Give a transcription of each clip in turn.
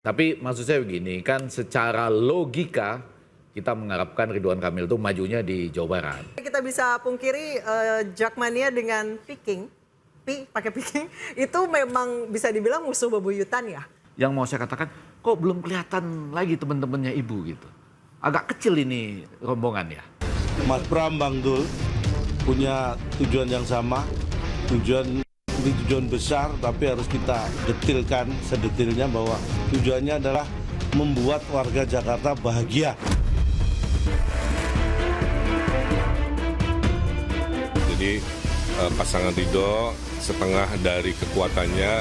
Tapi maksud saya begini, kan secara logika kita mengharapkan Ridwan Kamil itu majunya di Jawa Barat. Kita bisa pungkiri Jakmania dengan Viking, pakai Viking, itu memang bisa dibilang musuh bebuyutan ya? Yang mau saya katakan, kok belum kelihatan lagi teman-temannya Ibu gitu. Agak kecil ini rombongan ya. Mas Pram, Bang Dul punya tujuan yang sama, ini tujuan besar, tapi harus kita detilkan sedetilnya bahwa tujuannya adalah membuat warga Jakarta bahagia. Jadi pasangan Ridho setengah dari kekuatannya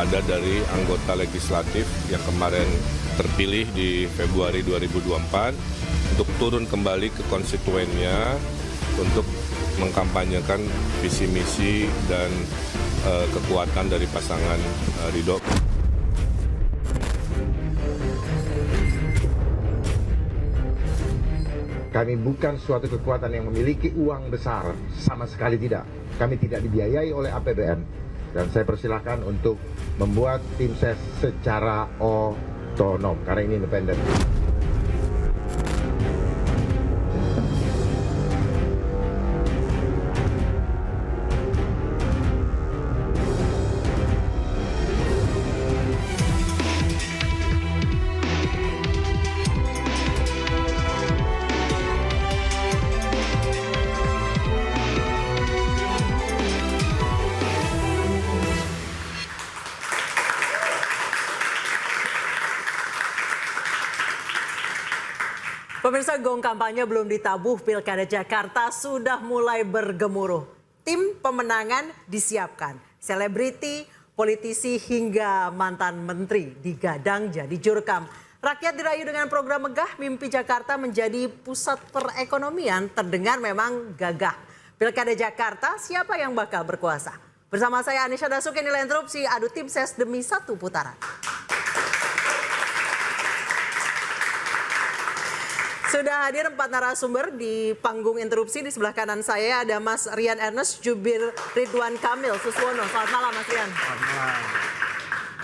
ada dari anggota legislatif yang kemarin terpilih di Februari 2024 untuk turun kembali ke konstituennya untuk mengkampanyekan visi misi dan kekuatan dari pasangan Ridho. Kami bukan suatu kekuatan yang memiliki uang besar, sama sekali tidak. Kami tidak dibiayai oleh APBN. Dan saya persilahkan untuk membuat tim ses secara otonom, karena ini independen. Pemirsa, gong kampanye belum ditabuh, Pilkada Jakarta sudah mulai bergemuruh. Tim pemenangan disiapkan. Selebriti, politisi hingga mantan menteri digadang jadi jurkam. Rakyat dirayu dengan program megah, mimpi Jakarta menjadi pusat perekonomian terdengar memang gagah. Pilkada Jakarta, siapa yang bakal berkuasa? Bersama saya Anisha Dasuki, nilai interupsi, adu tim ses demi satu putaran. Sudah hadir 4 narasumber di panggung interupsi. Di sebelah kanan saya ada Mas Rian Ernest, jubir Ridwan Kamil Suswono. Selamat malam Mas Rian. Selamat malam.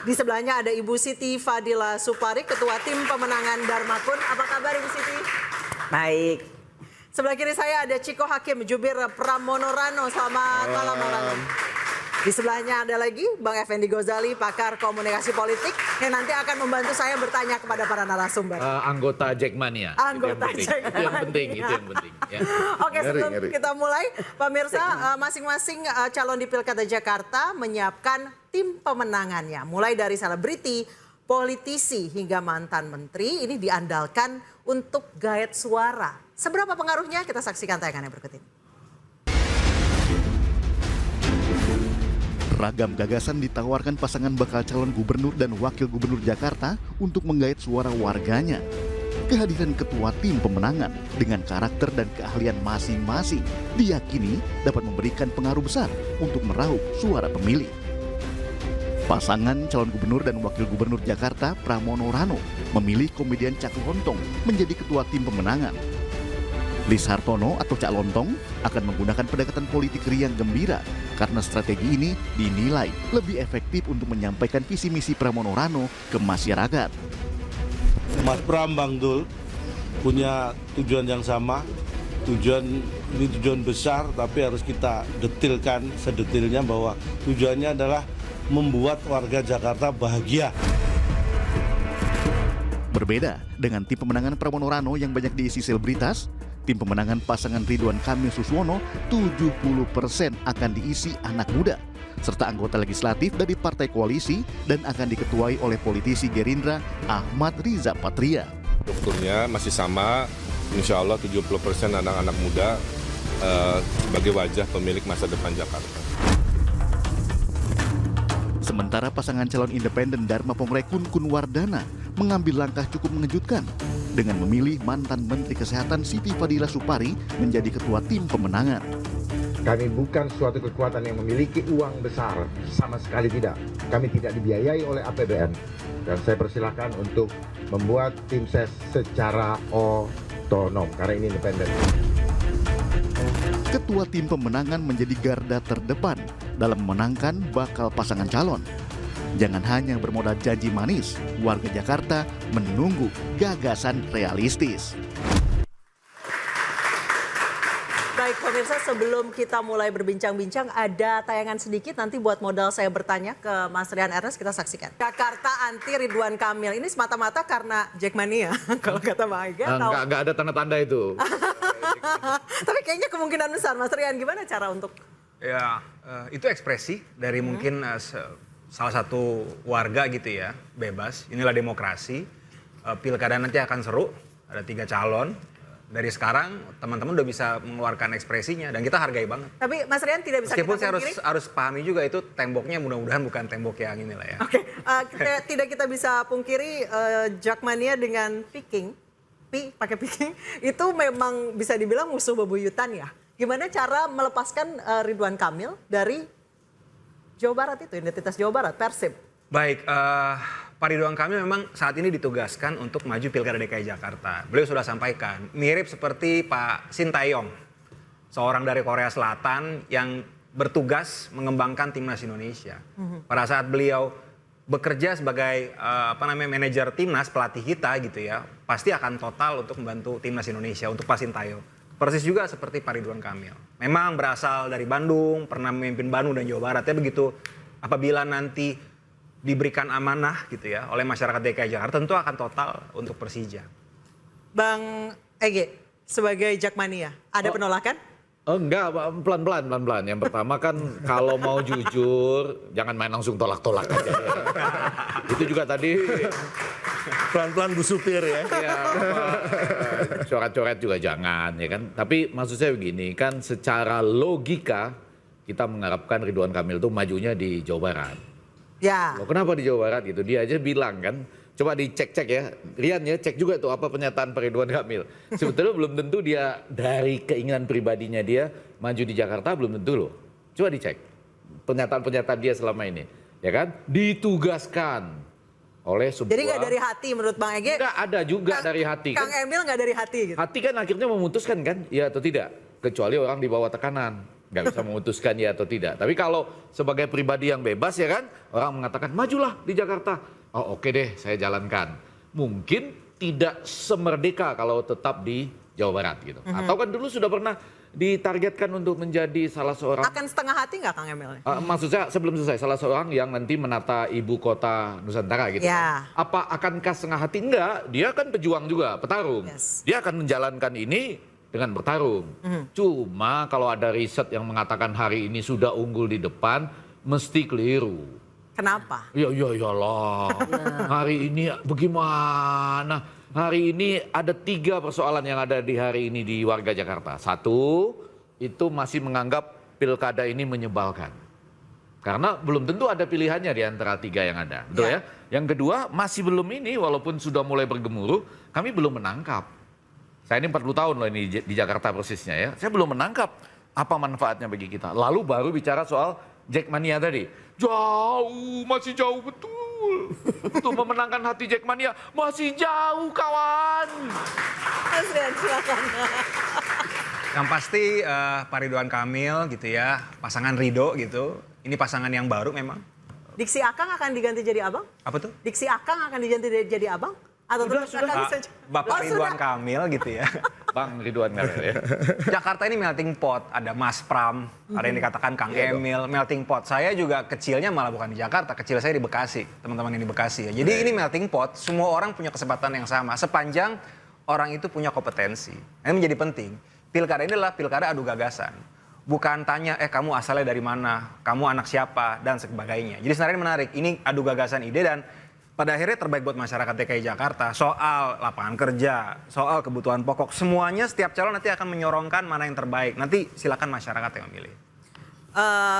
Di sebelahnya ada Ibu Siti Fadila Supari, Ketua Tim Pemenangan Dharmakun. Apa kabar Ibu Siti? Baik. Sebelah kiri saya ada Ciko Hakim, jubir Pramono Rano. Selamat malam Bang Rano. Di sebelahnya ada lagi Bang Effendi Ghazali, pakar komunikasi politik yang nanti akan membantu saya bertanya kepada para narasumber. Anggota Jakmania. Anggota Jakmania. Itu yang penting, itu yang penting. Ya. Oke, sebelum kita mulai, pemirsa, masing-masing calon di Pilkada Jakarta menyiapkan tim pemenangannya. Mulai dari selebriti, politisi hingga mantan menteri, ini diandalkan untuk gaet suara. Seberapa pengaruhnya? Kita saksikan tayangannya berikut ini. Ragam gagasan ditawarkan pasangan bakal calon gubernur dan wakil gubernur Jakarta untuk menggait suara warganya. Kehadiran ketua tim pemenangan dengan karakter dan keahlian masing-masing diyakini dapat memberikan pengaruh besar untuk meraup suara pemilih. Pasangan calon gubernur dan wakil gubernur Jakarta Pramono Rano memilih komedian Cak Lontong menjadi ketua tim pemenangan. Lis Hartono atau Cak Lontong akan menggunakan pendekatan politik riang gembira karena strategi ini dinilai lebih efektif untuk menyampaikan visi misi Pramono Rano ke masyarakat. Mas Pram, Bang Dul punya tujuan yang sama, ini tujuan besar, tapi harus kita detilkan sedetilnya bahwa tujuannya adalah membuat warga Jakarta bahagia. Berbeda dengan tim pemenangan Pramono Rano yang banyak diisi selebritas, tim pemenangan pasangan Ridwan Kamil Suswono 70% akan diisi anak muda serta anggota legislatif dari partai koalisi dan akan diketuai oleh politisi Gerindra Ahmad Riza Patria. Strukturnya masih sama, insya Allah 70% anak-anak muda sebagai wajah pemilik masa depan Jakarta. Sementara pasangan calon independen Dharma Pongre Kun Wardana mengambil langkah cukup mengejutkan dengan memilih mantan Menteri Kesehatan Siti Fadila Supari menjadi ketua tim pemenangan. Kami bukan suatu kekuatan yang memiliki uang besar, sama sekali tidak. Kami tidak dibiayai oleh APBN. Dan saya persilahkan untuk membuat tim ses secara otonom, karena ini independen. Ketua tim pemenangan menjadi garda terdepan dalam memenangkan bakal pasangan calon. Jangan hanya bermodal janji manis, warga Jakarta menunggu gagasan realistis. Baik pemirsa, sebelum kita mulai berbincang-bincang, ada tayangan sedikit nanti buat modal saya bertanya ke Mas Rian Ernest, kita saksikan. Jakarta anti Ridwan Kamil, ini semata-mata karena Jackmania, kalau kata Bang Ega. Nggak ada tanda-tanda itu. Tapi kayaknya kemungkinan besar, Mas Rian, gimana cara untuk... Ya, itu ekspresi dari mungkin salah satu warga gitu ya, bebas. Inilah demokrasi. Pilkada nanti akan seru, ada 3 calon. Dari sekarang teman-teman udah bisa mengeluarkan ekspresinya dan kita hargai banget. Tapi Mas Rian tidak bisa Meskipun kita saya pungkiri. harus pahami juga itu temboknya mudah-mudahan bukan tembok yang inilah ya. Oke, tidak kita bisa pungkiri Jackmania dengan Peking, pakai Peking, itu memang bisa dibilang musuh bebuyutan ya. Gimana cara melepaskan Ridwan Kamil dari Jawa Barat itu, identitas Jawa Barat, Persib? Baik, Pak Ridwan Kamil memang saat ini ditugaskan untuk maju Pilkada DKI Jakarta. Beliau sudah sampaikan, mirip seperti Pak Sintayong, seorang dari Korea Selatan yang bertugas mengembangkan timnas Indonesia. Pada saat beliau bekerja sebagai manajer timnas, pelatih kita gitu ya, pasti akan total untuk membantu timnas Indonesia, untuk Pak Sintayong. Persis juga seperti Pak Ridwan Kamil. Memang berasal dari Bandung, pernah memimpin Bandung dan Jawa Barat. Ya begitu, apabila nanti diberikan amanah gitu ya oleh masyarakat DKI Jakarta, tentu akan total untuk Persija. Bang Ege, sebagai Jackmania, ada penolakan? Enggak, pelan-pelan. Yang pertama kan kalau mau jujur, jangan main langsung tolak-tolak aja. Itu juga tadi Pelan-pelan Bu Supir ya. ya, coret-coret juga jangan ya kan. Tapi maksud saya begini, kan secara logika kita mengharapkan Ridwan Kamil itu majunya di Jawa Barat. Ya. Loh, kenapa di Jawa Barat gitu? Dia aja bilang kan, coba dicek-cek ya. Rian ya, cek juga tuh apa pernyataan Pak Ridwan Kamil. Sebetulnya belum tentu dia dari keinginan pribadinya dia maju di Jakarta, belum tentu loh. Coba dicek pernyataan-pernyataan dia selama ini. Ya kan? Ditugaskan oleh sebuah... Jadi nggak dari hati menurut Bang Ege? Nggak ada juga dari hati. Kang Kan? Emil nggak dari hati gitu? Hati kan akhirnya memutuskan kan, ya atau tidak. Kecuali orang di bawah tekanan. Nggak bisa memutuskan ya atau tidak. Tapi kalau sebagai pribadi yang bebas ya kan, orang mengatakan majulah di Jakarta. Oh oke deh, saya jalankan. Mungkin tidak semerdeka kalau tetap di Jawa Barat gitu. Atau kan dulu sudah pernah ditargetkan untuk menjadi salah seorang... Akan setengah hati nggak Kang Emil? maksud saya sebelum selesai, salah seorang yang nanti menata ibu kota Nusantara gitu. Ya. Apa akankah setengah hati? Enggak, dia kan pejuang juga, petarung. Yes. Dia akan menjalankan ini dengan bertarung. Cuma kalau ada riset yang mengatakan hari ini sudah unggul di depan, mesti keliru. Kenapa? Ya iyalah. Hari ini bagaimana? Hari ini ada 3 persoalan yang ada di hari ini di warga Jakarta. 1, itu masih menganggap pilkada ini menyebalkan. Karena belum tentu ada pilihannya di antara 3 yang ada. Betul ya? Yang kedua, masih belum ini walaupun sudah mulai bergemuruh, kami belum menangkap. Saya ini 40 tahun loh ini di Jakarta persisnya ya. Saya belum menangkap apa manfaatnya bagi kita. Lalu baru bicara soal Jackmania tadi. Jauh, masih jauh betul. Untuk memenangkan hati Jackmania masih jauh kawan. Mas Rian, silakan. Yang pasti Pak Ridwan Kamil gitu ya, pasangan Ridho gitu. Ini pasangan yang baru memang. Diksi Akang akan diganti jadi abang? Apa tuh? Diksi Akang akan diganti jadi abang? Atau terus akan saja? Bapak Ridwan Kamil gitu ya. Bang Ridwan Kamil ya. Jakarta ini melting pot, ada Mas Pram, ada yang dikatakan Kang Emil, melting pot. Saya juga kecilnya malah bukan di Jakarta, kecil saya di Bekasi, teman-teman yang di Bekasi ya. Jadi ini melting pot, semua orang punya kesempatan yang sama, sepanjang orang itu punya kompetensi. Ini menjadi penting. Pilkada ini adalah pilkada adu gagasan. Bukan tanya, kamu asalnya dari mana, kamu anak siapa, dan sebagainya. Jadi sebenarnya menarik, ini adu gagasan ide dan pada akhirnya terbaik buat masyarakat DKI Jakarta. Soal lapangan kerja, soal kebutuhan pokok, semuanya setiap calon nanti akan menyorongkan mana yang terbaik. Nanti silakan masyarakat yang memilih.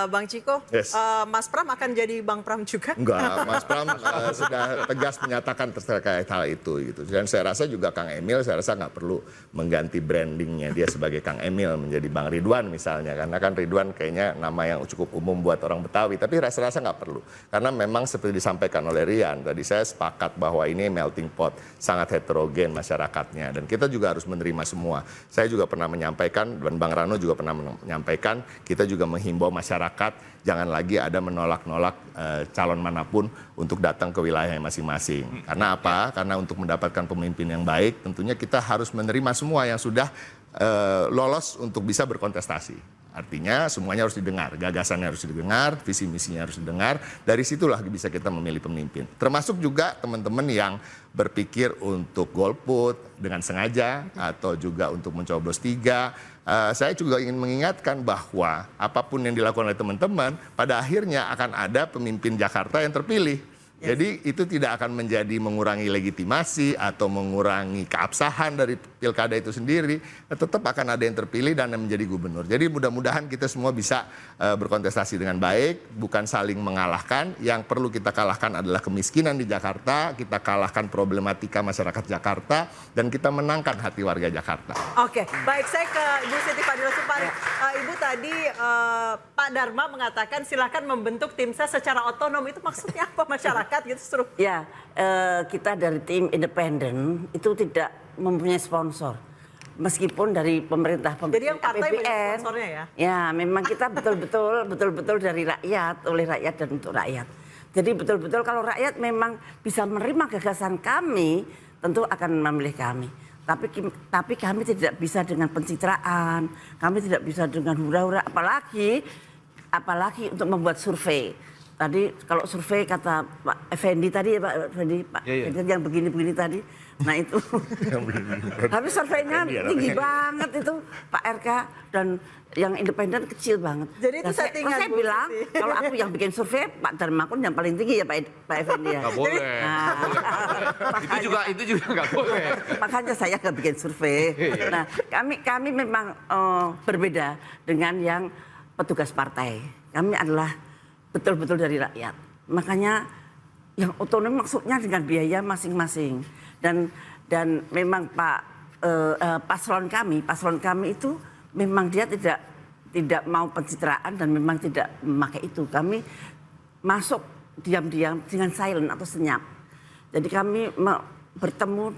Bang Ciko, Yes. Mas Pram akan jadi Bang Pram juga? Enggak, Mas Pram sudah tegas menyatakan terkait hal itu gitu. Dan saya rasa juga Kang Emil, saya rasa nggak perlu mengganti brandingnya dia sebagai Kang Emil menjadi Bang Ridwan misalnya. Karena kan Ridwan kayaknya nama yang cukup umum buat orang Betawi. Tapi rasa-rasa nggak perlu. Karena memang seperti disampaikan oleh Rian, tadi saya sepakat bahwa ini melting pot, sangat heterogen masyarakatnya. Dan kita juga harus menerima semua. Saya juga pernah menyampaikan, dan Bang Rano juga pernah menyampaikan, kita juga menghimbau menghimbau masyarakat jangan lagi ada menolak-nolak calon manapun untuk datang ke wilayah masing-masing. Karena apa? Karena untuk mendapatkan pemimpin yang baik tentunya kita harus menerima semua yang sudah lolos untuk bisa berkontestasi. Artinya semuanya harus didengar, gagasannya harus didengar, visi misinya harus didengar. Dari situlah bisa kita memilih pemimpin. Termasuk juga teman-teman yang berpikir untuk golput dengan sengaja atau juga untuk mencoblos 3. Saya juga ingin mengingatkan bahwa apapun yang dilakukan oleh teman-teman, pada akhirnya akan ada pemimpin Jakarta yang terpilih. Jadi itu tidak akan menjadi mengurangi legitimasi atau mengurangi keabsahan dari pilkada itu sendiri. Tetap akan ada yang terpilih dan yang menjadi gubernur. Jadi mudah-mudahan kita semua bisa berkontestasi dengan baik, bukan saling mengalahkan. Yang perlu kita kalahkan adalah kemiskinan di Jakarta, kita kalahkan problematika masyarakat Jakarta, dan kita menangkan hati warga Jakarta. Oke, baik, saya ke Ibu Siti Fadila Supari. Ibu tadi Pak Dharma mengatakan silakan membentuk tim ses secara otonom. Itu maksudnya apa masyarakat? Gitu, ya, kita dari tim independen itu tidak mempunyai sponsor. Meskipun dari pemerintah Jadi yang partai APBN, banyak sponsornya ya? Ya, memang kita betul-betul dari rakyat, oleh rakyat dan untuk rakyat. Jadi betul-betul kalau rakyat memang bisa menerima gagasan kami, tentu akan memilih kami. Tapi kami tidak bisa dengan pencitraan, kami tidak bisa dengan hura-hura, apalagi untuk membuat survei. Tadi kalau survei kata Pak Effendi tadi ya Pak Effendi, yang begini-begini tadi. Nah itu, tapi surveinya tinggi banget itu Pak RK dan yang independen kecil banget. Jadi itu settingan. Saya bilang kalau aku yang bikin survei Pak Dharmakun yang paling tinggi ya Pak Effendi ya. Nggak boleh. Itu juga nggak boleh. Makanya saya nggak bikin survei. Nah kami memang berbeda dengan yang petugas partai. Kami adalah betul-betul dari rakyat. Makanya yang otonom maksudnya dengan biaya masing-masing. Dan memang paslon kami itu memang dia tidak mau pencitraan dan memang tidak memakai itu. Kami masuk diam-diam dengan silent atau senyap. Jadi kami bertemu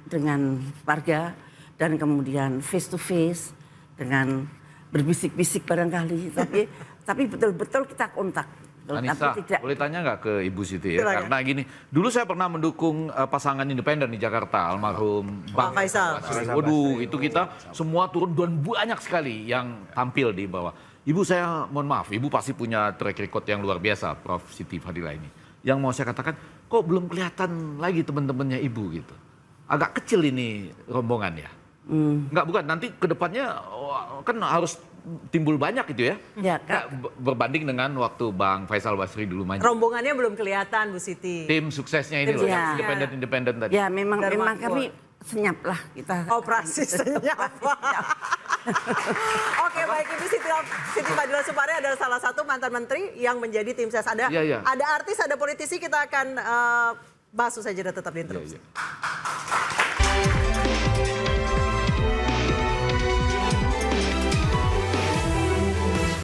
dengan warga dan kemudian face to face dengan berbisik-bisik barangkali. Tapi betul-betul kita kontak. Anissa, boleh tanya nggak ke Ibu Siti ya? Karena gini, dulu saya pernah mendukung pasangan independen di Jakarta, almarhum Bang Faisal. Waduh, itu kita semua turun dan banyak sekali yang tampil di bawah. Ibu saya mohon maaf, Ibu pasti punya track record yang luar biasa, Prof. Siti Fadila ini. Yang mau saya katakan, kok belum kelihatan lagi teman-temannya Ibu gitu. Agak kecil ini rombongan ya. Enggak, bukan, nanti ke depannya kan harus timbul banyak gitu ya. Berbanding dengan waktu Bang Faisal Basri dulu maju. Rombongannya belum kelihatan Bu Siti. Tim suksesnya ini loh, independen tadi. Ya memang kami senyap lah kita. Operasi senyap. Oke, baik, Ibu Siti Fadila Supari adalah salah satu mantan menteri yang menjadi tim ses. Ada artis, ada politisi, kita akan bahas usai jeda, tetap di Interupsi.